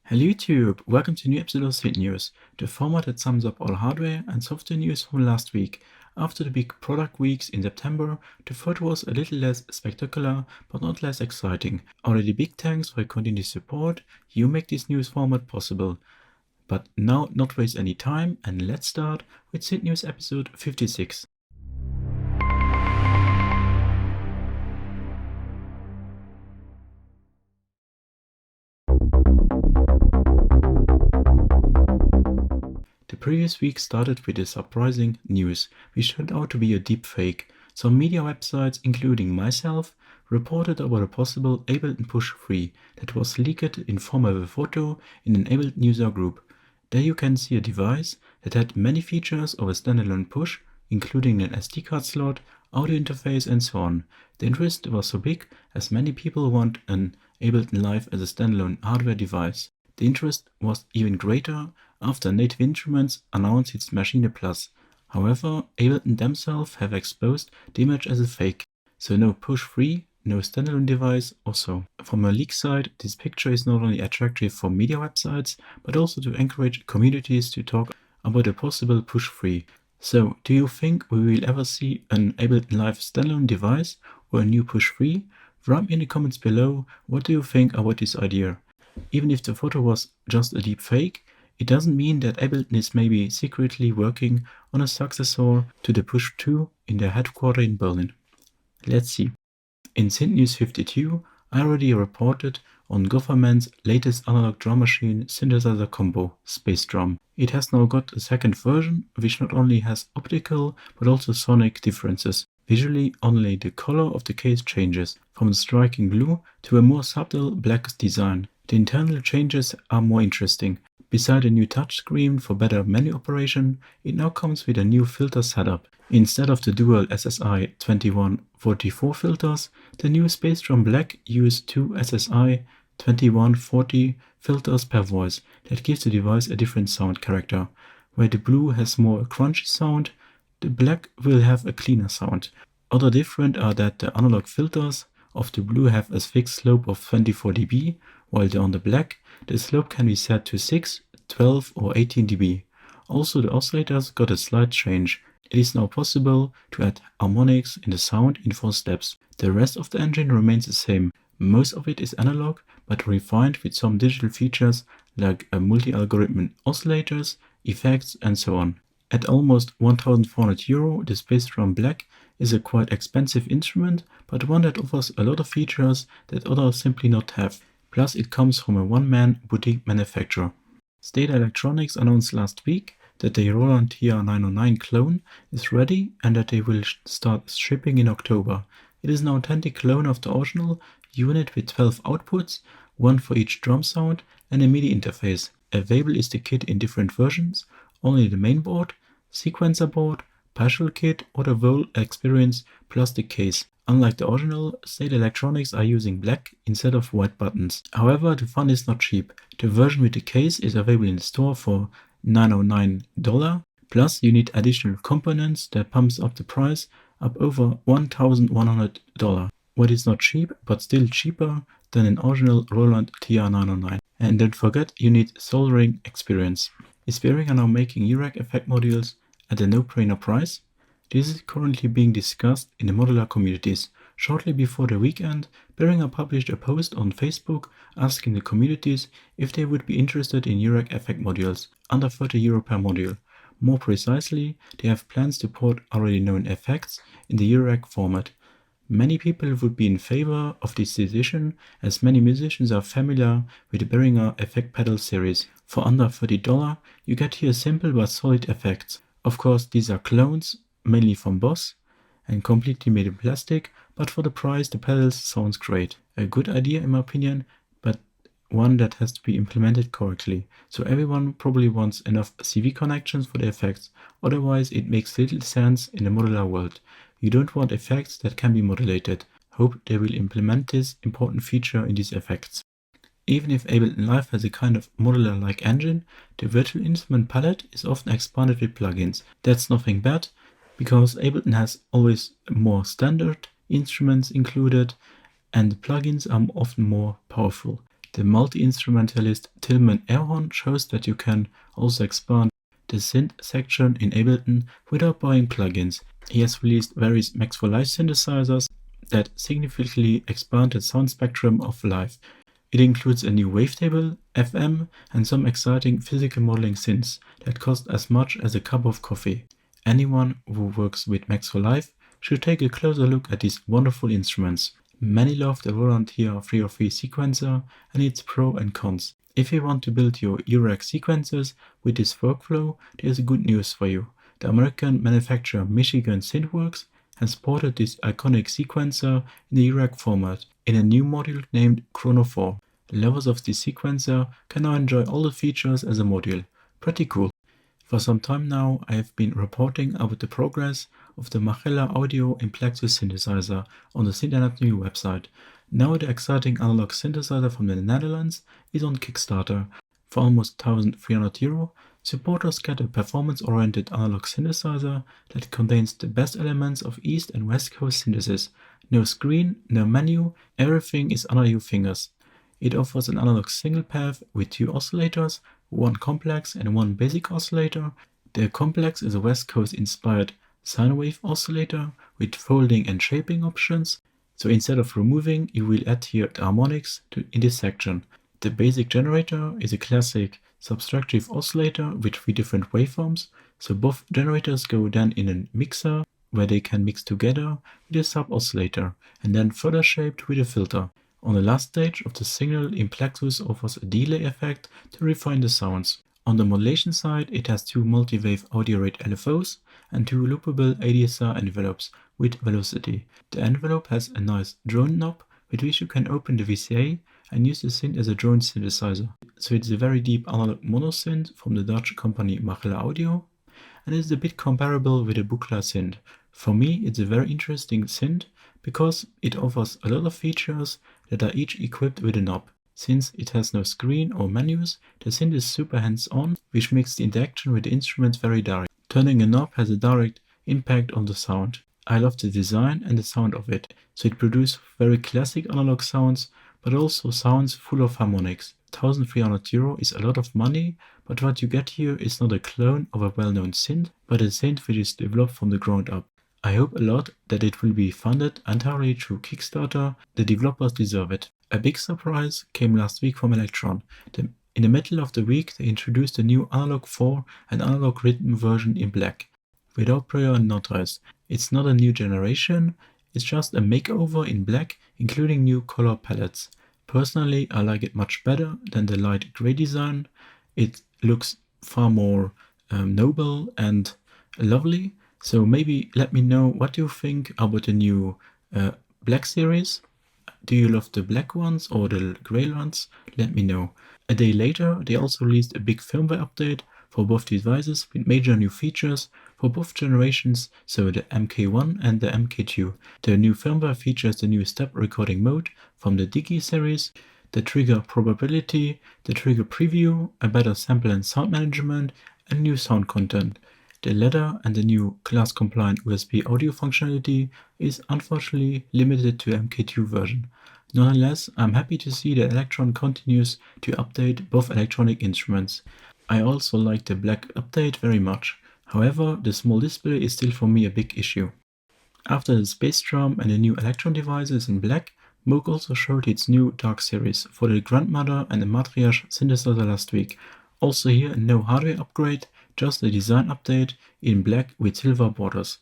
Hello YouTube, welcome to a new episode of Synth News, the format that sums up all hardware and software news from last week. After the big product weeks in September, the third was a little less spectacular, but not less exciting. Already big thanks for your continued support, you make this news format possible. But now, not waste any time, and let's start with Synth News episode 56. The previous week started with a surprising news, which turned out to be a deepfake. Some media websites, including myself, reported about a possible Ableton push 3 that was leaked in form of a photo in an Ableton user group. There you can see a device that had many features of a standalone push, including an SD card slot, audio interface and so on. The interest was so big as many people want an Ableton Live as a standalone hardware device. The interest was even greater after Native Instruments announced its Machine Plus. However, Ableton themselves have exposed the image as a fake, so no push 3, no standalone device or so. From a leak side, this picture is not only attractive for media websites, but also to encourage communities to talk about a possible push 3. So, do you think we will ever see an Ableton Live standalone device or a new push 3? Write me in the comments below what do you think about this idea. Even if the photo was just a deep fake, it doesn't mean that Ableton is maybe secretly working on a successor to the Push 2 in their headquarters in Berlin. Let's see. In Synth News 52, I already reported on Gotharman's latest analog drum machine synthesizer combo, Spazedrum. It has now got a second version, which not only has optical but also sonic differences. Visually, only the color of the case changes, from a striking blue to a more subtle black design. The internal changes are more interesting. Beside a new touchscreen for better menu operation, it now comes with a new filter setup. Instead of the dual SSI 2144 filters, the new Spazedrum Black uses two SSI 2140 filters per voice that gives the device a different sound character. Where the blue has more a crunchy sound, the black will have a cleaner sound. Other different are that the analog filters of the blue have a fixed slope of 24 dB, while on the black, the slope can be set to 6, 12 or 18 dB. Also the oscillators got a slight change. It is now possible to add harmonics in the sound in 4 steps. The rest of the engine remains the same. Most of it is analog, but refined with some digital features like multi-algorithm oscillators, effects and so on. At almost €1,400, the Spazedrum Black is a quite expensive instrument, but one that offers a lot of features that others simply not have. Plus it comes from a one-man boutique manufacturer. Steda Electronics announced last week that the Roland TR909 clone is ready and that they will start shipping in October. It is an authentic clone of the original unit with 12 outputs, one for each drum sound and a MIDI interface. Available is the kit in different versions, only the main board, sequencer board, partial kit or the whole experience plus the case. Unlike the original, Steda Electronics are using black instead of white buttons. However, the fun is not cheap. The version with the case is available in the store for $909, plus you need additional components that pumps up the price up over $1,100. What is not cheap, but still cheaper than an original Roland TR909. And don't forget, you need soldering experience. Is Behringer now making Yorick effect modules at a no-brainer price? This is currently being discussed in the modular communities. Shortly before the weekend, Behringer published a post on Facebook asking the communities if they would be interested in Yorick effect modules, under €30 per module. More precisely, they have plans to port already known effects in the Yorick format. Many people would be in favor of this decision, as many musicians are familiar with the Behringer effect pedal series. For under $30, you get here simple but solid effects. Of course, these are clones, mainly from Boss, and completely made in plastic, but for the price the pedals sounds great. A good idea in my opinion, but one that has to be implemented correctly. So everyone probably wants enough CV connections for the effects, otherwise it makes little sense in the modular world. You don't want effects that can be modulated. Hope they will implement this important feature in these effects. Even if Ableton Live has a kind of modular-like engine, the virtual instrument palette is often expanded with plugins. That's nothing bad, because Ableton has always more standard instruments included and the plugins are often more powerful. The multi-instrumentalist Tilman Ehrhorn shows that you can also expand the synth section in Ableton without buying plugins. He has released various Max for Live synthesizers that significantly expand the sound spectrum of live. It includes a new wavetable, FM, and some exciting physical modeling synths that cost as much as a cup of coffee. Anyone who works with Max for Live should take a closer look at these wonderful instruments. Many love the Roland TR-303 sequencer and its pros and cons. If you want to build your Yorick sequencers with this workflow, there's good news for you. The American manufacturer Michigan Synthworks has ported this iconic sequencer in the Yorick format in a new module named Chronovore. Lovers of this sequencer can now enjoy all the features as a module. Pretty cool. For some time now, I have been reporting about the progress of the Majella Audio Implexus synthesizer on the Synth website. Now the exciting analog synthesizer from the Netherlands is on Kickstarter. For almost €1,300, supporters get a performance-oriented analog synthesizer that contains the best elements of East and West Coast synthesis. No screen, no menu, everything is under your fingers. It offers an analog single path with 2 oscillators, one complex and one basic oscillator. The complex is a West Coast inspired sine wave oscillator with folding and shaping options. So instead of removing, you will add here the harmonics in this section. The basic generator is a classic subtractive oscillator with 3 different waveforms. So both generators go then in a mixer where they can mix together with a sub oscillator and then further shaped with a filter. On the last stage of the signal, Implexus offers a delay effect to refine the sounds. On the modulation side, it has 2 multi-wave audio rate LFOs and 2 loopable ADSR envelopes with velocity. The envelope has a nice drone knob with which you can open the VCA and use the synth as a drone synthesizer. So it's a very deep analog monosynth from the Dutch company Majella Audio, and it's a bit comparable with the Buchla synth. For me, it's a very interesting synth because it offers a lot of features that are each equipped with a knob. Since it has no screen or menus, the synth is super hands-on, which makes the interaction with the instruments very direct. Turning a knob has a direct impact on the sound. I love the design and the sound of it. So it produces very classic analog sounds, but also sounds full of harmonics. €1,300 is a lot of money, but what you get here is not a clone of a well-known synth, but a synth which is developed from the ground up. I hope a lot that it will be funded entirely through Kickstarter. The developers deserve it. A big surprise came last week from Elektron. In the middle of the week, they introduced a new Analog 4 and Analog Rhythm version in black, without prior noise. It's not a new generation, it's just a makeover in black, including new color palettes. Personally, I like it much better than the light gray design. It looks far more noble and lovely. So maybe let me know what you think about the new black series. Do you love the black ones or the gray ones? Let me know. A day later, they also released a big firmware update for both devices with major new features for both generations, so the MK1 and the MK2. The new firmware features the new step recording mode from the Digi series, the trigger probability, the trigger preview, a better sample and sound management, and new sound content. The latter and the new class-compliant USB audio functionality is unfortunately limited to MK2 version. Nonetheless, I'm happy to see that Elektron continues to update both electronic instruments. I also like the black update very much. However, the small display is still for me a big issue. After the Spazedrum and the new Elektron devices in black, Moog also showed its new Dark series for the Grandmother and the Matriarch synthesizer last week. Also here, no hardware upgrade, just a design update in black with silver borders.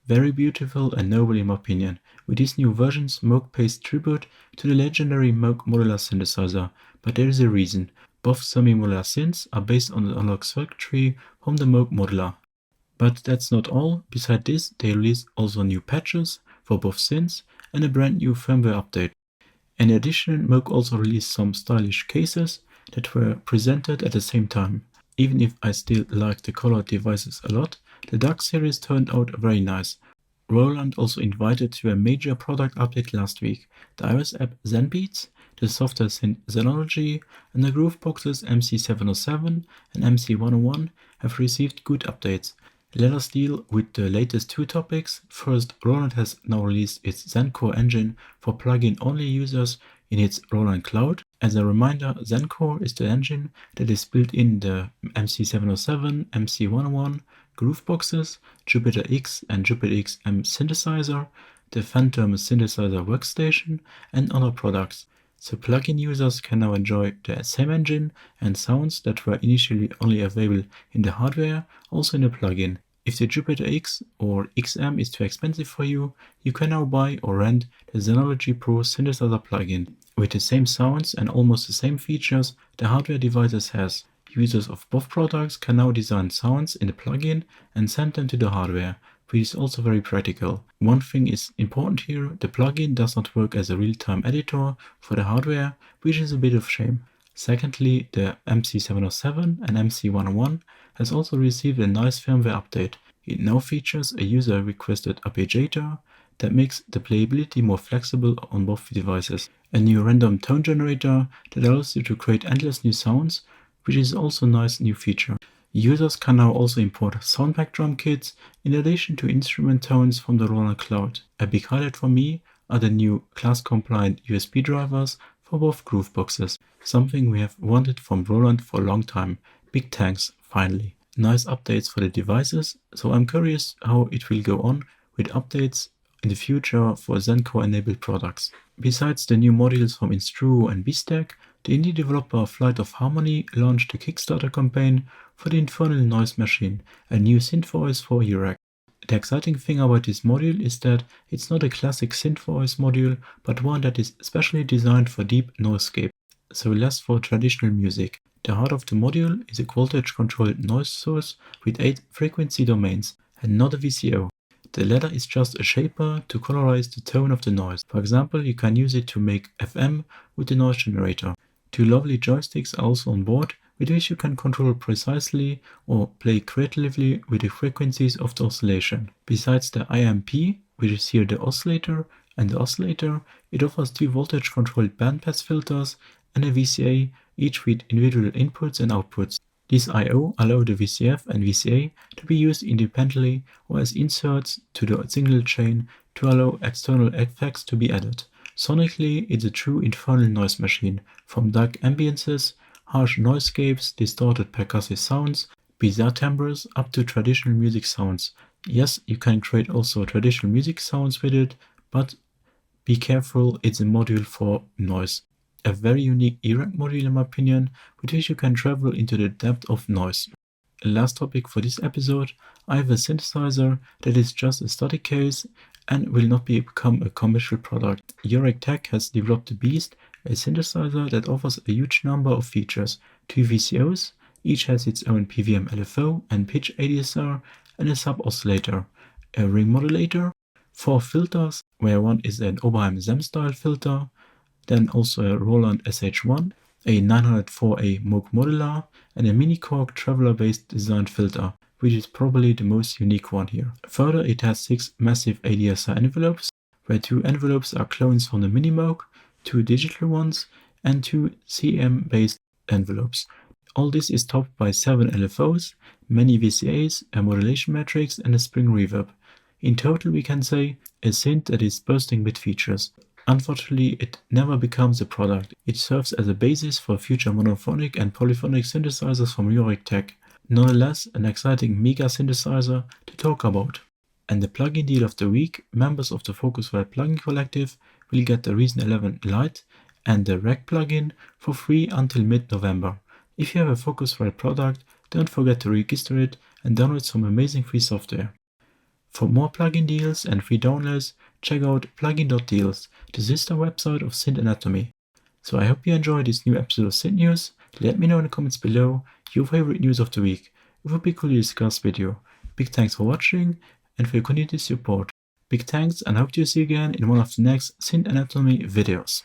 Very beautiful and noble in my opinion. With these new versions, Moog pays tribute to the legendary Moog modular synthesizer, but there is a reason. Both semi-modular synths are based on the analog circuitry from the Moog modular. But that's not all. Besides this, they released also new patches for both synths and a brand new firmware update. In addition, Moog also released some stylish cases that were presented at the same time. Even if I still like the colored devices a lot, the Dark series turned out very nice. Roland also invited to a major product update last week. The iOS app ZenBeats, the software Synth Zenology, and the Grooveboxes MC707 and MC101 have received good updates. Let us deal with the latest 2 topics. First, Roland has now released its ZenCore engine for plugin-only users in its Roland Cloud. As a reminder, Zencore is the engine that is built in the MC707, MC101 grooveboxes, Jupiter X and Jupiter XM synthesizer, the Phantom synthesizer workstation, and other products. So plugin users can now enjoy the same engine and sounds that were initially only available in the hardware, also in the plugin. If the Jupiter X or XM is too expensive for you, you can now buy or rent the Zenology Pro synthesizer plugin. With the same sounds and almost the same features the hardware devices has, users of both products can now design sounds in the plugin and send them to the hardware, which is also very practical. One thing is important here, the plugin does not work as a real-time editor for the hardware, which is a bit of shame. Secondly, the MC707 and MC101 has also received a nice firmware update. It now features a user-requested arpeggiator that makes the playability more flexible on both devices. A new random tone generator that allows you to create endless new sounds, which is also a nice new feature. Users can now also import soundpack drum kits in addition to instrument tones from the Roland Cloud. A big highlight for me are the new class-compliant USB drivers for both grooveboxes, something we have wanted from Roland for a long time. Big thanks, finally. Nice updates for the devices, so I'm curious how it will go on with updates in the future for Zencore-enabled products. Besides the new modules from Instru and BStack, the indie developer Flight of Harmony launched a Kickstarter campaign for the Infernal noise machine, a new synth voice for Yorick. The exciting thing about this module is that it's not a classic synth voice module, but one that is specially designed for deep noisescape, so less for traditional music. The heart of the module is a voltage-controlled noise source with 8 frequency domains, and not a VCO. The latter is just a shaper to colorize the tone of the noise. For example, you can use it to make FM with the noise generator. 2 lovely joysticks are also on board, with which you can control precisely or play creatively with the frequencies of the oscillation. Besides the IMP, which is here the oscillator and the oscillator, it offers 2 voltage-controlled bandpass filters and a VCA, each with individual inputs and outputs. These I/O allow the VCF and VCA to be used independently or as inserts to the signal chain to allow external effects to be added. Sonically, it's a true infernal noise machine, from dark ambiences, harsh noisescapes, distorted percussive sounds, bizarre timbres, up to traditional music sounds. Yes, you can create also traditional music sounds with it, but be careful, it's a module for noise. A very unique Yorick module in my opinion, with which you can travel into the depth of noise. Last topic for this episode, I have a synthesizer that is just a study case and will not become a commercial product. Yorick Tech has developed the Beast, a synthesizer that offers a huge number of features. 2 VCOs, each has its own PWM LFO and pitch ADSR, and a sub-oscillator, a ring modulator, 4 filters, where one is an Oberheim ZEM style filter, then also a Roland SH1, a 904A Moog modular, and a mini Korg traveler-based designed filter, which is probably the most unique one here. Further, it has 6 massive ADSR envelopes, where 2 envelopes are clones from the mini Moog, 2 digital ones, and 2 CM-based envelopes. All this is topped by 7 LFOs, many VCAs, a modulation matrix, and a spring reverb. In total, we can say a synth that is bursting with features. Unfortunately, it never becomes a product. It serves as a basis for future monophonic and polyphonic synthesizers from Yorick Tech. Nonetheless, an exciting mega synthesizer to talk about. And the plugin deal of the week, members of the Focusrite plugin collective will get the Reason 11 Lite and the Rec plugin for free until mid-November. If you have a Focusrite product, don't forget to register it and download some amazing free software. For more plugin deals and free downloads, check out plugin.deals, the sister website of Synth Anatomy. So I hope you enjoyed this new episode of Synth News. Let me know in the comments below your favorite news of the week. It would be cool to discuss with you. Big thanks for watching and for your continued support. Big thanks and hope to see you again in one of the next Synth Anatomy videos.